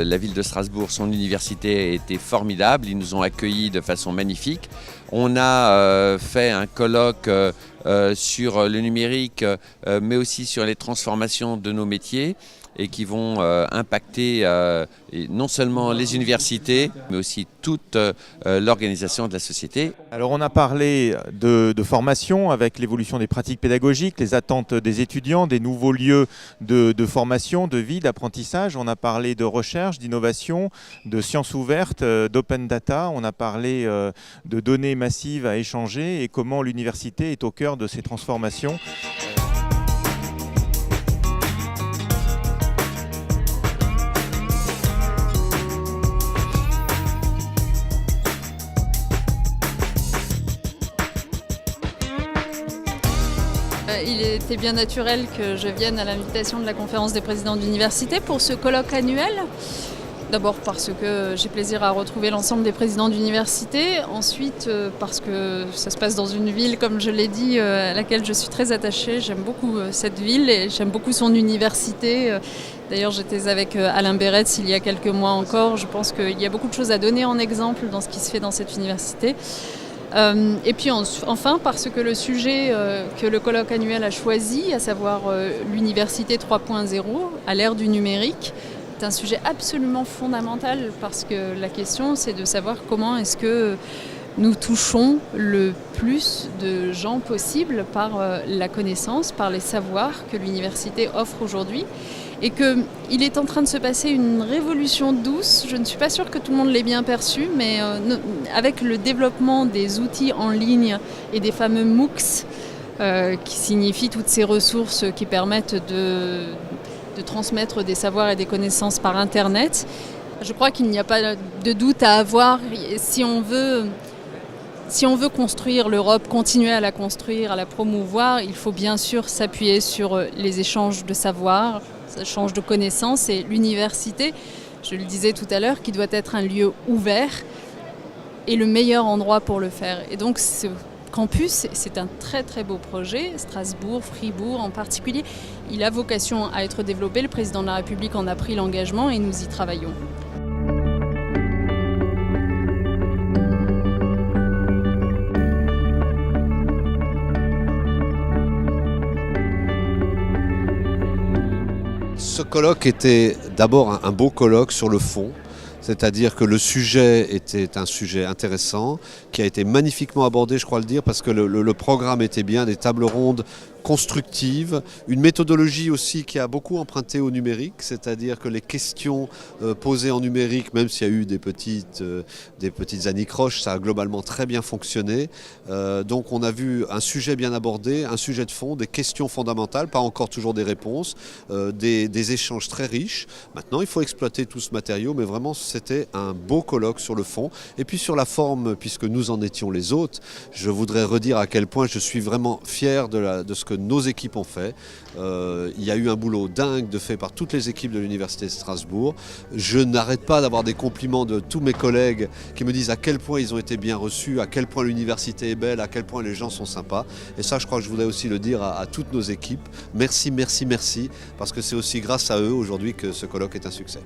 la ville de Strasbourg, son université a été formidable. Ils nous ont accueillis de façon magnifique. On a fait un colloque sur le numérique, mais aussi sur les transformations de nos métiers et qui vont impacter non seulement les universités, mais aussi toute l'organisation de la société. Alors on a parlé de formation avec l'évolution des pratiques pédagogiques, les attentes des étudiants, des nouveaux lieux de formation, de vie, d'apprentissage. On a parlé de recherche, d'innovation, de sciences ouvertes, d'open data. On a parlé de données massives à échanger et comment l'université est au cœur de ces transformations. Il était bien naturel que je vienne à l'invitation de la conférence des présidents d'université pour ce colloque annuel. D'abord parce que j'ai plaisir à retrouver l'ensemble des présidents d'université. Ensuite parce que ça se passe dans une ville, comme je l'ai dit, à laquelle je suis très attachée. J'aime beaucoup cette ville et j'aime beaucoup son université. D'ailleurs, j'étais avec Alain Beretz il y a quelques mois encore. Je pense qu'il y a beaucoup de choses à donner en exemple dans ce qui se fait dans cette université. Et puis enfin parce que le sujet que le colloque annuel a choisi, à savoir l'université 3.0 à l'ère du numérique, est un sujet absolument fondamental parce que la question c'est de savoir comment est-ce que nous touchons le plus de gens possible par la connaissance, par les savoirs que l'université offre aujourd'hui. Et qu'il est en train de se passer une révolution douce. Je ne suis pas sûre que tout le monde l'ait bien perçu, mais avec le développement des outils en ligne et des fameux MOOCs, qui signifient toutes ces ressources qui permettent de transmettre des savoirs et des connaissances par Internet, je crois qu'il n'y a pas de doute à avoir. Si on veut construire l'Europe, continuer à la construire, à la promouvoir, il faut bien sûr s'appuyer sur les échanges de savoirs, échange de connaissances, et l'université, je le disais tout à l'heure, qui doit être un lieu ouvert est le meilleur endroit pour le faire. Et donc ce campus, c'est un très très beau projet, Strasbourg, Fribourg en particulier. Il a vocation à être développé, le président de la République en a pris l'engagement et nous y travaillons. Ce colloque était d'abord un beau colloque sur le fond, c'est-à-dire que le sujet était un sujet intéressant, qui a été magnifiquement abordé, je crois le dire, parce que le programme était bien, des tables rondes constructive, une méthodologie aussi qui a beaucoup emprunté au numérique, c'est-à-dire que les questions posées en numérique, même s'il y a eu des petites anicroches, ça a globalement très bien fonctionné. Donc on a vu un sujet bien abordé, un sujet de fond, des questions fondamentales, pas encore toujours des réponses, des échanges très riches. Maintenant il faut exploiter tout ce matériau, mais vraiment c'était un beau colloque sur le fond. Et puis sur la forme, puisque nous en étions les hôtes, je voudrais redire à quel point je suis vraiment fier de ce que nos équipes ont fait. Il y a eu un boulot dingue de fait par toutes les équipes de l'Université de Strasbourg. Je n'arrête pas d'avoir des compliments de tous mes collègues qui me disent à quel point ils ont été bien reçus, à quel point l'université est belle, à quel point les gens sont sympas. Et ça, je crois que je voudrais aussi le dire à toutes nos équipes. Merci, merci, merci, parce que c'est aussi grâce à eux aujourd'hui que ce colloque est un succès.